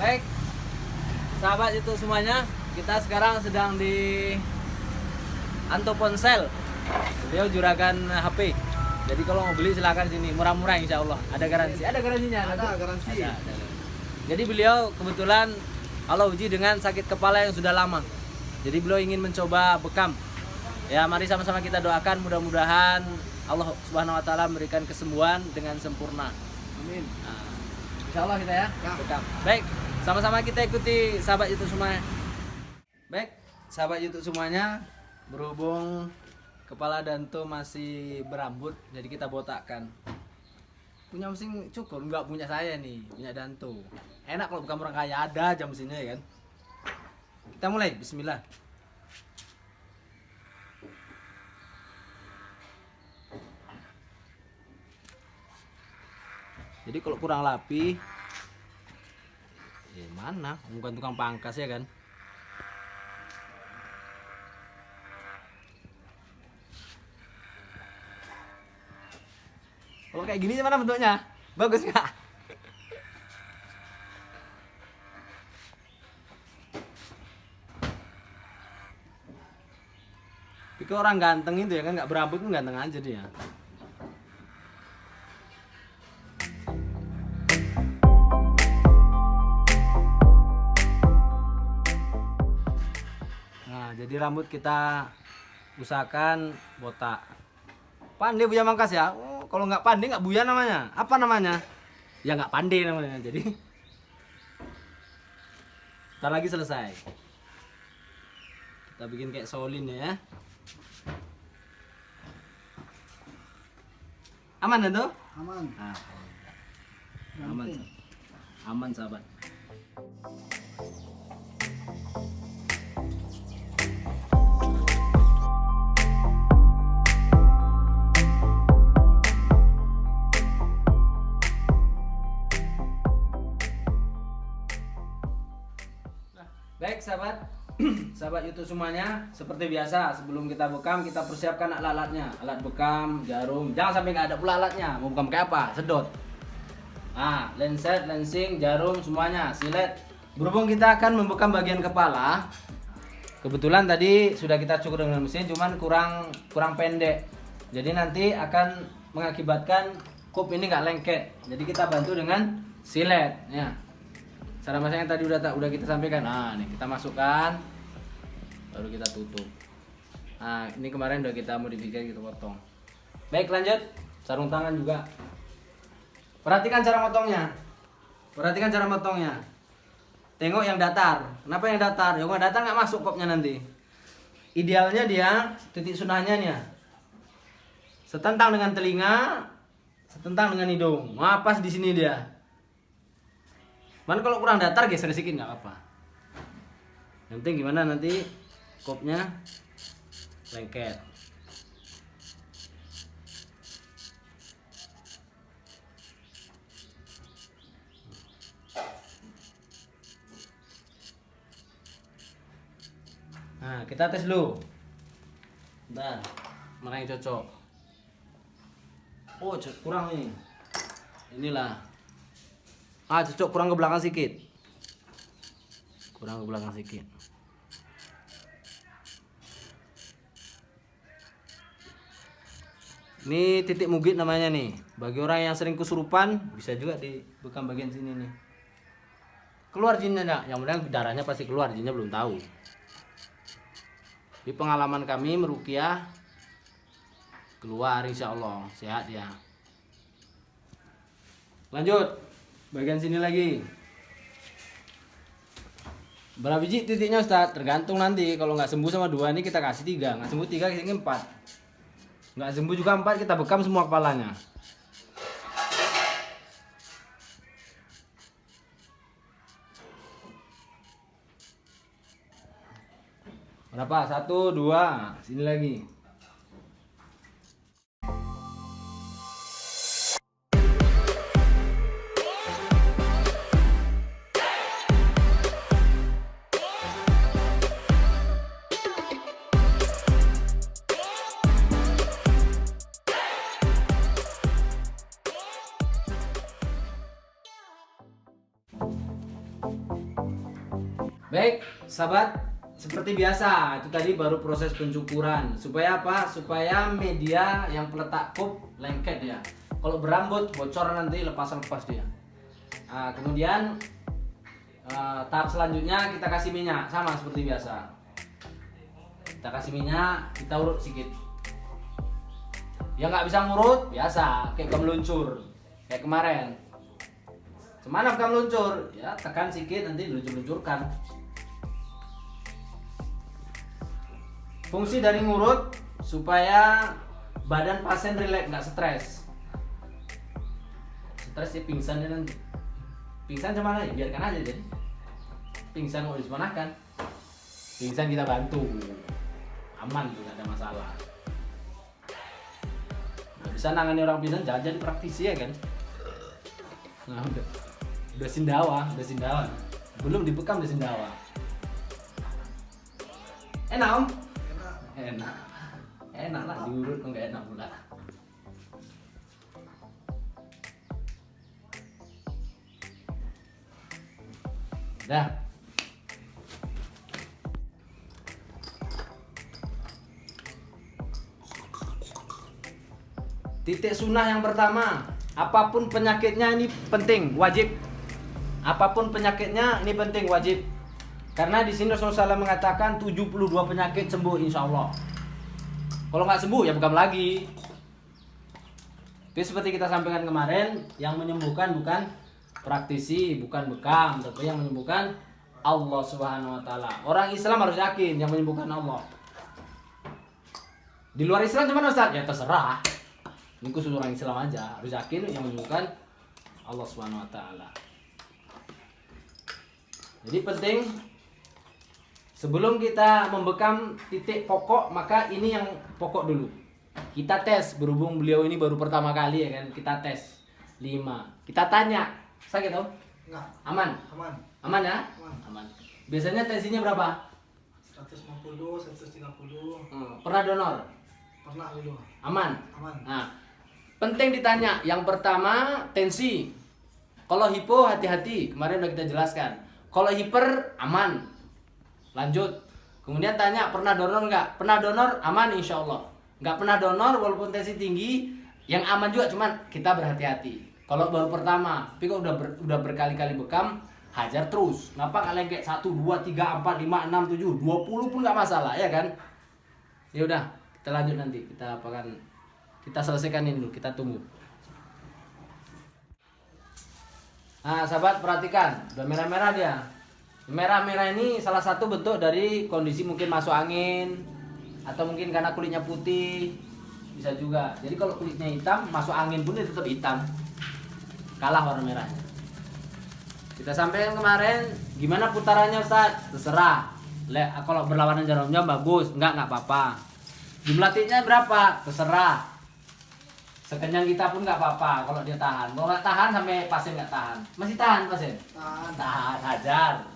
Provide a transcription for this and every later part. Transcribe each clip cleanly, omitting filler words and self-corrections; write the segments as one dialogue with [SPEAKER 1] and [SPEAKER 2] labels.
[SPEAKER 1] Baik, sahabat itu semuanya, kita sekarang sedang di Anto Ponsel. Beliau juragan HP. Jadi kalau mau beli silakan sini, murah-murah insya Allah. Ada garansi, ada garansinya.
[SPEAKER 2] Ada garansi.
[SPEAKER 1] Ada. Jadi beliau kebetulan Allah uji dengan sakit kepala yang sudah lama. Jadi beliau ingin mencoba bekam. Ya, mari sama-sama kita doakan mudah-mudahan Allah Subhanahu wa taala memberikan kesembuhan dengan sempurna.
[SPEAKER 2] Amin.
[SPEAKER 1] Nah, insya Allah kita ya.
[SPEAKER 2] Ya.
[SPEAKER 1] Bekam. Baik, sama-sama kita ikuti sahabat YouTube semuanya. Baik, sahabat YouTube semuanya, berhubung kepala Danto masih berambut, jadi kita botakkan. Punya mesin cukur, nggak punya saya nih, punya Danto. Enak kalau bukan orang kaya, ada aja mesinnya ya kan. Kita mulai, bismillah. Jadi kalau kurang rapi, mana? Bukan tukang pangkas ya kan? Kalau kayak gini mana bentuknya? Bagus nggak? Tapi orang ganteng itu ya kan, nggak berambut pun ganteng aja dia. Nah, jadi rambut kita usahakan botak. Pandai Buya Mangkas ya. Oh, kalau nggak pandai nggak Buya namanya. Apa namanya? Ya nggak pandai namanya. Jadi ntar lagi selesai. Kita bikin kayak Solin ya. Aman ya tuh?
[SPEAKER 2] Aman.
[SPEAKER 1] Nah, aman. Aman sahabat. Baik sahabat, sahabat YouTube semuanya, seperti biasa sebelum kita bekam kita persiapkan alat-alatnya, alat bekam, jarum, jangan sampai nggak ada pula alatnya. Mau bekam kayak apa? Sedot. Nah, lenset, lensing, jarum semuanya, silet. Berhubung kita akan membekam bagian kepala, kebetulan tadi sudah kita cukur dengan mesin, cuman kurang pendek. Jadi nanti akan mengakibatkan kup ini nggak lengket. Jadi kita bantu dengan silet, ya. Cara masaknya tadi udah kita sampaikan. Nah, nih kita masukkan, baru kita tutup. Nah, ini kemarin udah kita modifikasi, kita potong. Baik, lanjut. Sarung tangan juga. Perhatikan cara motongnya. Perhatikan cara motongnya. Tengok yang datar. Kenapa yang datar? Yang datar nggak masuk kopnya nanti. Idealnya dia titik sunahnya nih ya. Setentang dengan telinga, setentang dengan hidung. Nah, pas di sini dia. Man kalau kurang datar geser sedikit nggak apa-apa. Yang penting gimana nanti kopnya lengket. Nah, kita tes dulu. Bentar, mana yang cocok? Oh, kurang nih. Inilah. Ah, cocok, kurang ke belakang sedikit. Kurang ke belakang sedikit. Ini titik mugit namanya nih. Bagi orang yang sering kesurupan, bisa juga dibekam bagian sini nih. Keluar jinnya enggak? Yang mudah darahnya pasti keluar, jinnya belum tahu. Di pengalaman kami meruqyah keluar insya Allah, sehat ya. Lanjut. Bagian sini lagi. Berapa biji titiknya Ustaz? Tergantung nanti. Kalau nggak sembuh sama 2 ini kita kasih 3. Nggak sembuh 3 kita 4. Nggak sembuh juga 4 kita bekam semua kepalanya. Berapa? 1, 2. Sini lagi. Baik, sahabat, seperti biasa itu tadi baru proses pencukuran. Supaya apa? Supaya media yang peletak kup lengket ya. Kalau berambut bocor nanti lepas dia. Nah, kemudian tahap selanjutnya kita kasih minyak sama seperti biasa. Kita kasih minyak, kita urut sedikit. Yang nggak bisa ngurut biasa kayak meluncur kayak kemarin. Semana bukan meluncur, ya tekan sedikit nanti diluncur-luncurkan. Fungsi dari ngurut supaya badan pasien rileks, nggak stres. Stres ya pingsan dia nanti. Pingsan cuman aja, biarkan aja deh. Pingsan mau disemanakan. Pingsan kita bantu, aman tuh, nggak ada masalah. Nah, bisa nangani orang pingsan, jangan jadi praktisi ya kan. Nah udah sindawa. Belum dibekam udah sindawa. Enak om? Enak lah diurut kok nggak enak pula. Dah. Titik sunnah yang pertama, apapun penyakitnya ini penting, wajib. Apapun penyakitnya ini penting, wajib. Karena di sini Rasulullah SAW mengatakan 72 penyakit sembuh insya Allah. Kalau nggak sembuh ya bekam lagi. Tapi seperti kita sampaikan kemarin, yang menyembuhkan bukan praktisi, bukan bekam, tapi yang menyembuhkan Allah Subhanahu Wa Taala. Orang Islam harus yakin yang menyembuhkan Allah. Di luar Islam cuman Ustaz, ya terserah. Ini khusus orang Islam aja, harus yakin yang menyembuhkan Allah Subhanahu Wa Taala. Jadi penting sebelum kita membekam titik pokok, maka ini yang pokok dulu. Kita tes, berhubung beliau ini baru pertama kali ya kan, kita tes 5. Kita tanya, sakit tau?
[SPEAKER 2] Enggak.
[SPEAKER 1] Aman? Aman ya? Aman. Biasanya tensinya berapa?
[SPEAKER 2] 150, 130.
[SPEAKER 1] Pernah donor?
[SPEAKER 2] Pernah dulu.
[SPEAKER 1] Aman?
[SPEAKER 2] Aman.
[SPEAKER 1] Nah, penting ditanya. Yang pertama tensi. Kalau hipo hati-hati, kemarin udah kita jelaskan. Kalau hiper aman, lanjut. Kemudian tanya pernah donor nggak? Pernah donor aman insya Allah. Nggak pernah donor walaupun tensi tinggi, yang aman juga cuman kita berhati-hati. Kalau baru pertama, tapi kok udah berkali-kali bekam, hajar terus. Kenapa kalian kayak 1, 2, 3, 4, 5, 6, 7, 20 pun nggak masalah ya kan? Ya udah, kita lanjut nanti. Kita selesaikan ini dulu, kita tunggu. Nah, sahabat perhatikan, udah merah-merah dia. Merah-merah ini salah satu bentuk dari kondisi mungkin masuk angin atau mungkin karena kulitnya putih, bisa juga. Jadi kalau kulitnya hitam, masuk angin pun dia tetap hitam. Kalah warna merahnya. Kita sampaikan kemarin, gimana putarannya Ustaz? Terserah. Kalau berlawanan jarum jam bagus, enggak apa-apa. Jumlah tiknya berapa? Terserah. Sekenyang kita pun nggak apa-apa kalau dia tahan. Kalau nggak tahan sampai pasien nggak tahan. Masih tahan pasien? Tahan, hajar.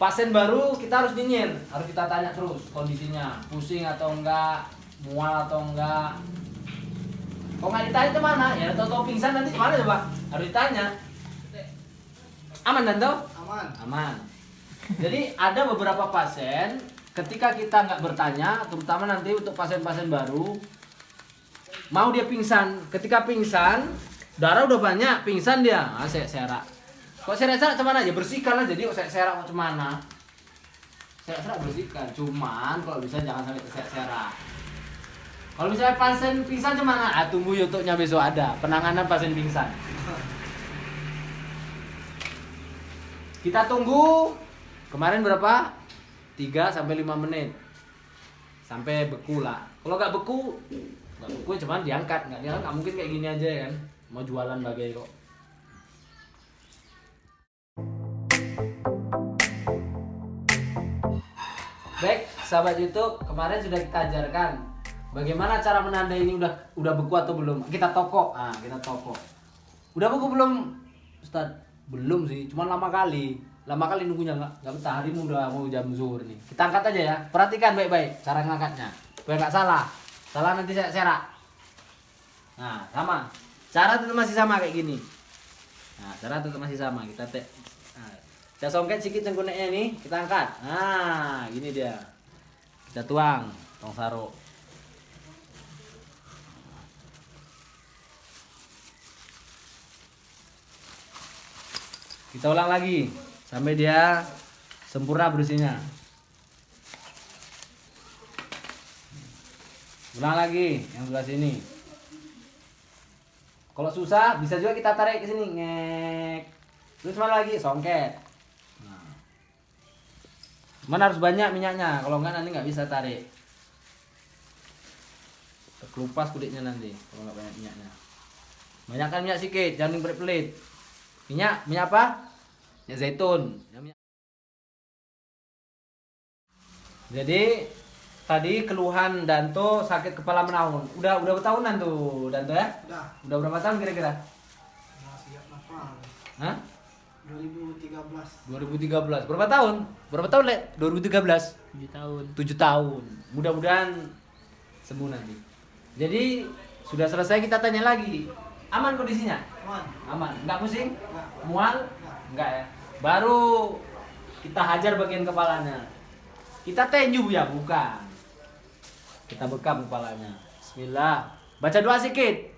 [SPEAKER 1] Pasien baru kita harus nyinyir, harus kita tanya terus kondisinya, pusing atau enggak, mual atau enggak. Kalau nggak ditanya ke mana? Ya tahu pingsan nanti kemana coba? Harus ditanya. Aman dan tuh? Aman. Jadi ada beberapa pasien ketika kita nggak bertanya, terutama nanti untuk pasien-pasien baru, mau dia pingsan, ketika pingsan darah udah banyak, pingsan dia, serak. Kok serak cuman aja bersihkan aja, jadi kok serak macam mana? Serak bersihkan, cuman kalau bisa jangan sampai serak. Kalau misalnya pasien pingsan cuman, tunggu YouTube-nya besok ada penanganan pasien pingsan. Kita tunggu. Kemarin berapa? 3 sampai 5 menit. Sampai beku lah. Kalau nggak beku cuman diangkat, nggak mungkin kayak gini aja ya kan, mau jualan bagai kok. Baik sahabat YouTube, kemarin sudah kita ajarkan bagaimana cara menandai ini udah beku atau belum. Kita tokok, kita tokok. Udah beku belum Ustaz? Belum sih, cuman lama kali nunggunya nggak betah. Hari ini udah mau jam zuhur nih. Kita angkat aja ya, perhatikan baik-baik cara ngangkatnya biar nggak salah nanti saya serak. Nah sama, cara tetap masih sama kayak gini. Nah cara tetap masih sama, kita Kita songket sedikit cengkuneknya nih, kita angkat. Nah, gini dia. Kita tuang, tong saro. Kita ulang lagi sampai dia sempurna bersihnya. Ulang lagi yang sebelah sini. Kalau susah bisa juga kita tarik ke sini, ngek. Terus mana lagi songket. Nah. Mana harus banyak minyaknya, kalau enggak nanti nggak bisa tarik. Terkelupas kulitnya nanti kalau nggak banyak minyaknya. Banyakkan minyak sedikit, jangan pelit-pelit. Minyak apa? Minyak zaitun. Jadi tadi keluhan Danto sakit kepala menaun. Udah bertahunan tuh Danto ya? Udah berapa tahun kira-kira?
[SPEAKER 2] Nah, siap apa?
[SPEAKER 1] Hah?
[SPEAKER 2] 2013.
[SPEAKER 1] 2013. Berapa tahun? Berapa tahun, Le? 2013.
[SPEAKER 3] 7 tahun.
[SPEAKER 1] 7 tahun. Mudah-mudahan sembuh nanti. Jadi sudah selesai, kita tanya lagi. Aman kondisinya? Aman. Enggak pusing?
[SPEAKER 2] Enggak.
[SPEAKER 1] Mual? Enggak ya. Baru kita hajar bagian kepalanya. Kita tenju ya, bukan. Kita bekam kepalanya. Bismillah. Baca doa sedikit.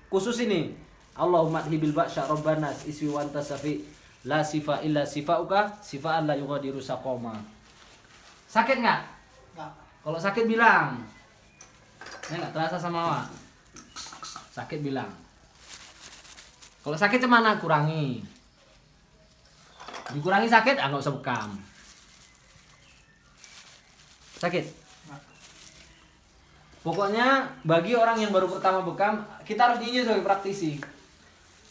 [SPEAKER 1] Khusus ini. Allahumma hibil ba'sya rabbanas iswi wa anta safi la sifa illa sifauka sifaan la yughadiru saqama. Sakit enggak?
[SPEAKER 2] Enggak.
[SPEAKER 1] Kalau sakit bilang. Ini enggak terasa sama awak. Sakit bilang. Kalau sakit cemana kurangi. Dikurangi sakit, enggak usah bekam. Sakit. Pokoknya bagi orang yang baru pertama bekam, kita harus jujur sebagai praktisi.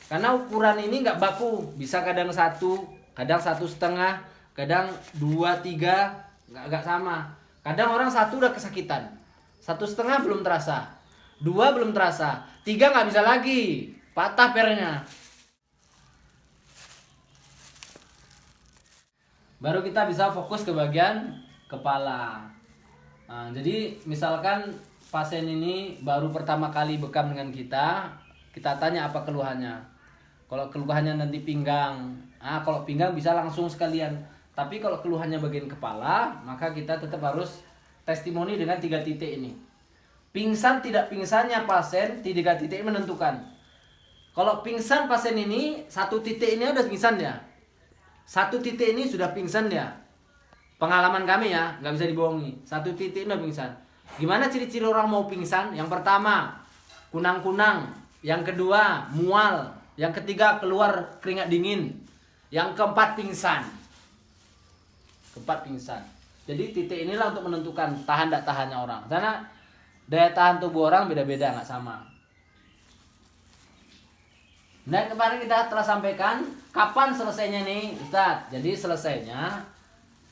[SPEAKER 1] Karena ukuran ini nggak baku, bisa kadang 1, kadang 1,5, kadang 2, 3, nggak sama. Kadang orang 1 udah kesakitan, 1,5 belum terasa, 2 belum terasa, 3 nggak bisa lagi, patah pernya. Baru kita bisa fokus ke bagian kepala. Nah, jadi misalkan pasien ini baru pertama kali bekam dengan kita tanya apa keluhannya. Kalau keluhannya nanti pinggang, kalau pinggang bisa langsung sekalian. Tapi kalau keluhannya bagian kepala, maka kita tetap harus testimoni dengan 3 titik ini. Pingsan tidak pingsannya pasien, 3 titik menentukan. Kalau pingsan pasien ini, 1 titik ini udah pingsan ya. 1 titik ini sudah pingsan ya. Pengalaman kami ya, nggak bisa dibohongi. 1 titik udah pingsan. Gimana ciri-ciri orang mau pingsan? Yang pertama, kunang-kunang. Yang kedua, mual. Yang ketiga, keluar keringat dingin. Yang keempat, pingsan. Keempat, pingsan. Jadi titik inilah untuk menentukan tahan tak tahannya orang. Karena daya tahan tubuh orang beda-beda, nggak sama. Dan kemarin kita telah sampaikan kapan selesainya nih, Ustadz. Jadi selesainya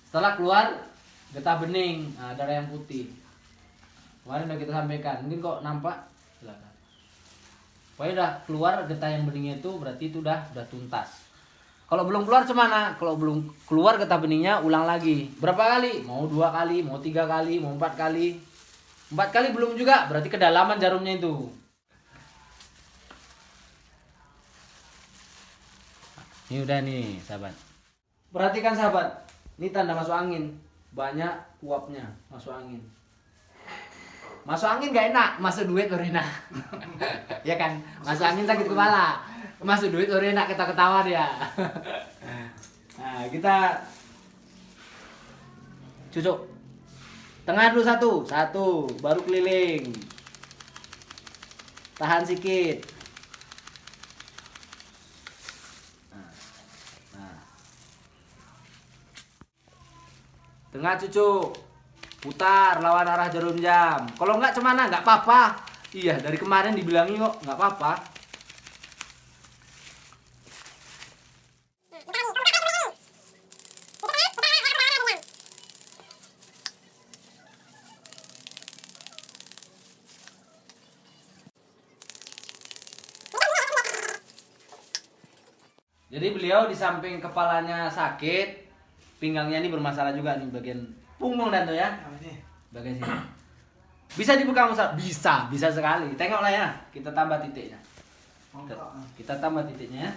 [SPEAKER 1] setelah keluar getah bening, darah yang putih. Kemarin udah kita sampaikan. Mungkin kok nampak? Silakan. Pokoknya udah keluar getah yang beningnya itu berarti itu udah tuntas. Kalau belum keluar cemana? Kalau belum keluar getah beningnya ulang lagi. Berapa kali? Mau 2 kali, mau 3 kali, mau 4 kali. 4 kali belum juga, berarti kedalaman jarumnya itu. Ini udah nih, sahabat. Perhatikan sahabat. Ini tanda masuk angin. Banyak uapnya masuk angin. Masuk angin gak enak, masuk duit udah enak. Ya kan? Masuk angin sakit kepala. Masuk duit udah enak, kita ketawa dia. Nah, kita cucuk. Tengah dulu 1, baru keliling. Tahan sedikit. Tengah cucuk, putar lawan arah jarum jam. Kalau enggak cemana, enggak apa-apa. Iya, dari kemarin dibilangin kok enggak apa-apa. Jadi beliau di samping kepalanya sakit, pinggangnya ini bermasalah juga nih bagian punggung dan tuh ya.
[SPEAKER 2] Ini.
[SPEAKER 1] Bagian sini. Bisa dibuka Ustaz? Bisa sekali. Tengoklah ya. Kita tambah titiknya. Kita tambah titiknya ya.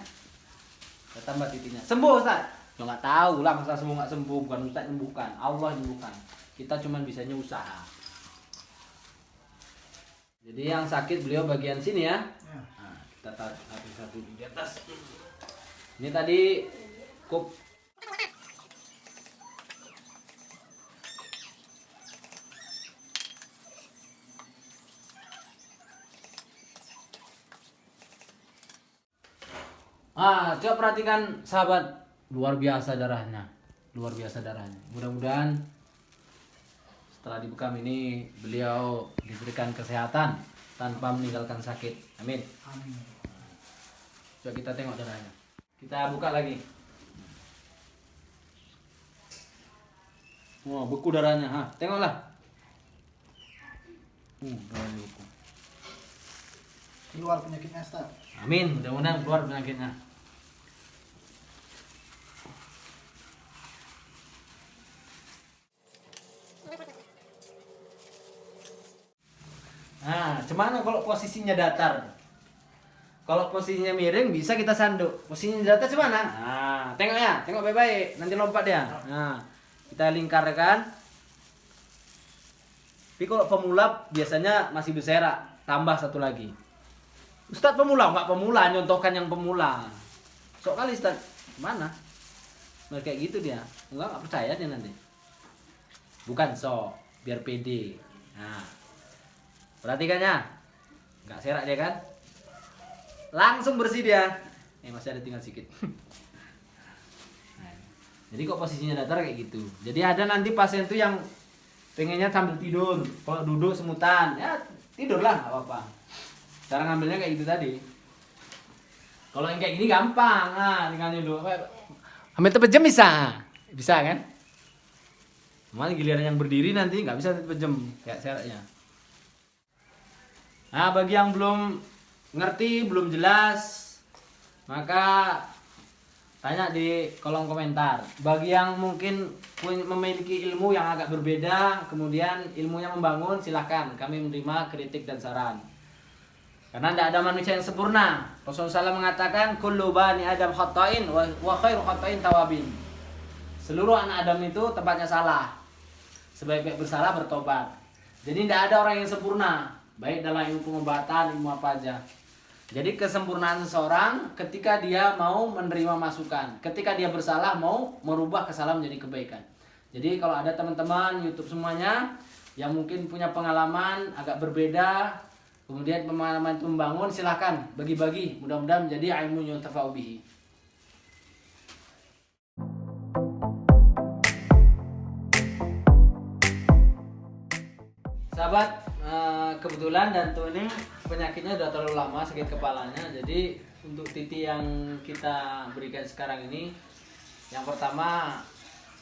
[SPEAKER 1] Kita tambah titiknya. Sembuh Ustaz. Ya nggak tahu lah, masa sembuh nggak sembuh, bukan Ustaz nyembuhkan, Allah nyembuhkan. Kita cuma bisanya usaha. Jadi yang sakit beliau bagian sini ya.
[SPEAKER 2] Ya.
[SPEAKER 1] Nah, kita taruh satu di atas. Ini tadi cukup. Coba perhatikan sahabat, luar biasa darahnya, luar biasa darahnya. Mudah-mudahan setelah dibekam ini beliau diberikan kesehatan tanpa meninggalkan sakit. Amin.
[SPEAKER 2] Amin.
[SPEAKER 1] Coba kita tengok darahnya. Kita buka lagi. Wah, beku darahnya. Tengoklah. Darahnya beku.
[SPEAKER 2] Keluar penyakitnya, Ustaz.
[SPEAKER 1] Amin. Mudah-mudahan keluar penyakitnya. Cuman kalau posisinya datar? Kalau posisinya miring bisa kita sanduk. Posisinya datar gimana? Tengok ya, tengok baik-baik. Nanti lompat dia. Kita lingkarkan. Tapi kalau pemula biasanya masih berserak. Tambah satu lagi. Ustadz pemula, nggak pemula, nyontohkan yang pemula. Sok kali Ustadz, mana? Nah, kayak gitu dia. Nggak percaya dia nanti. Bukan sok, biar pede. Perhatikannya, nggak serak dia kan? Langsung bersih dia. Masih ada tinggal sedikit. Jadi kok posisinya datar kayak gitu. Jadi ada nanti pasien tuh yang pengennya sambil tidur. Kalau duduk semutan, ya tidurlah nggak apa-apa. Cara ngambilnya kayak gitu tadi. Kalau yang kayak gini gampang, tinggal duduk. Ambil tepejam bisa, bisa kan? Cuman giliran yang berdiri nanti nggak bisa tepejam kayak seraknya. Bagi yang belum ngerti, belum jelas, maka tanya di kolom komentar. Bagi yang mungkin memiliki ilmu yang agak berbeda, kemudian ilmunya membangun, silahkan. Kami menerima kritik dan saran. Karena tidak ada manusia yang sempurna. Rasulullah SAW mengatakan, kullu bani Adam khata'in wa khairu khata'in tawabin. Seluruh anak Adam itu tempatnya salah. Sebaik-baik bersalah bertobat. Jadi tidak ada orang yang sempurna. Baik dalam ilmu pengobatan, ilmu apa aja. Jadi kesempurnaan seseorang ketika dia mau menerima masukan, ketika dia bersalah mau merubah kesalahan menjadi kebaikan. Jadi kalau ada teman-teman YouTube semuanya yang mungkin punya pengalaman agak berbeda, kemudian pengalaman itu membangun, silahkan bagi-bagi, mudah-mudahan menjadi ilmu yuntafa'u bihi. Sahabat, kebetulan Danto ini penyakitnya udah terlalu lama, sakit kepalanya. Jadi untuk Titi yang kita berikan sekarang ini, yang pertama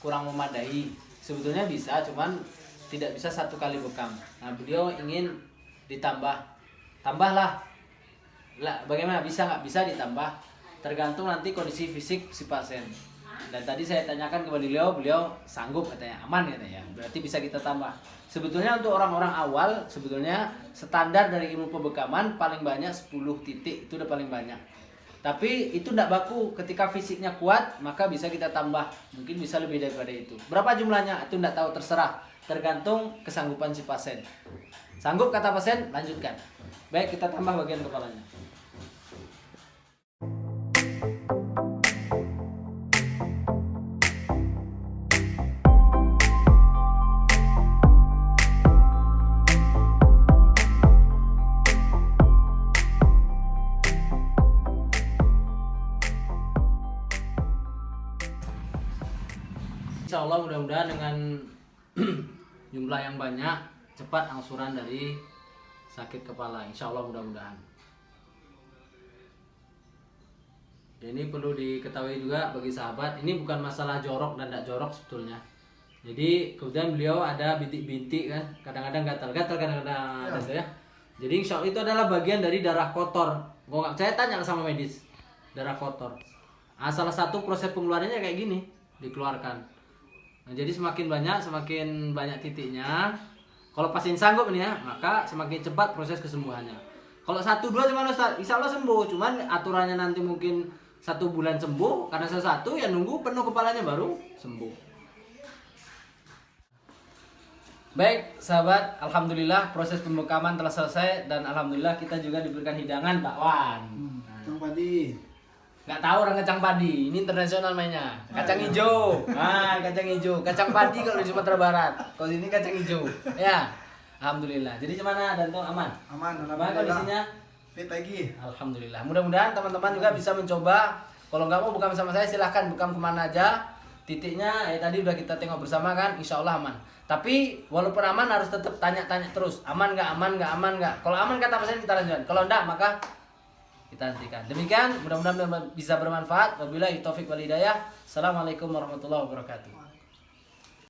[SPEAKER 1] kurang memadai. Sebetulnya bisa, cuman tidak bisa satu kali bekam. Nah, beliau ingin tambahlah. Bagaimana bisa nggak bisa ditambah? Tergantung nanti kondisi fisik si pasien. Dan tadi saya tanyakan kepada beliau sanggup katanya, aman katanya. Berarti bisa kita tambah. Sebetulnya untuk orang-orang awal, sebetulnya standar dari ilmu pembekaman paling banyak 10 titik, itu udah paling banyak. Tapi itu tidak baku, ketika fisiknya kuat, maka bisa kita tambah. Mungkin bisa lebih daripada itu. Berapa jumlahnya? Itu tidak tahu, terserah. Tergantung kesanggupan si pasien. Sanggup kata pasien, lanjutkan. Baik, kita tambah bagian kepalanya. Insya Allah mudah-mudahan dengan jumlah yang banyak cepat angsuran dari sakit kepala. Insya Allah mudah-mudahan. Ini perlu diketahui juga bagi sahabat, ini bukan masalah jorok dan tidak jorok sebetulnya. Jadi kemudian beliau ada bintik-bintik kan, kadang-kadang gatal-gatal, kadang-kadang ya. Jadi insya Allah itu adalah bagian dari darah kotor. Kalau nggak percaya tanya sama medis, darah kotor. Salah satu proses pengeluarannya kayak gini, dikeluarkan. Nah, jadi semakin banyak titiknya. Kalau pasien sanggup nih ya, maka semakin cepat proses kesembuhannya. Kalau 1-2 gimana Ustaz? Insya Allah sembuh. Cuman aturannya nanti mungkin 1 bulan sembuh, karena satu yang nunggu penuh kepalanya baru sembuh. Baik sahabat, alhamdulillah proses pembekaman telah selesai dan alhamdulillah kita juga diberikan hidangan Pak Wan.
[SPEAKER 2] Kacang padi.
[SPEAKER 1] Nggak tahu orang kacang padi, ini internasional mainnya. Kacang hijau, kacang hijau, kacang padi kalau di Sumatera Barat. Kalau ini kacang hijau, ya. Alhamdulillah. Jadi gimana Danto, aman?
[SPEAKER 2] Aman,
[SPEAKER 1] Gimana kondisinya?
[SPEAKER 2] Fit lagi.
[SPEAKER 1] Alhamdulillah. Mudah-mudahan teman-teman juga bisa mencoba. Kalau nggak mau bekam sama saya silahkan bekam kemana aja. Titiknya tadi udah kita tengok bersama kan, insya Allah aman. Tapi walaupun aman harus tetap tanya-tanya terus, aman nggak, aman nggak, aman nggak. Kalau aman kata pasien kita lanjutkan. Kalau enggak maka kita hentikan. Demikian, mudah-mudahan bisa bermanfaat. Wabillahi taufik wal hidayah. Assalamualaikum warahmatullahi wabarakatuh.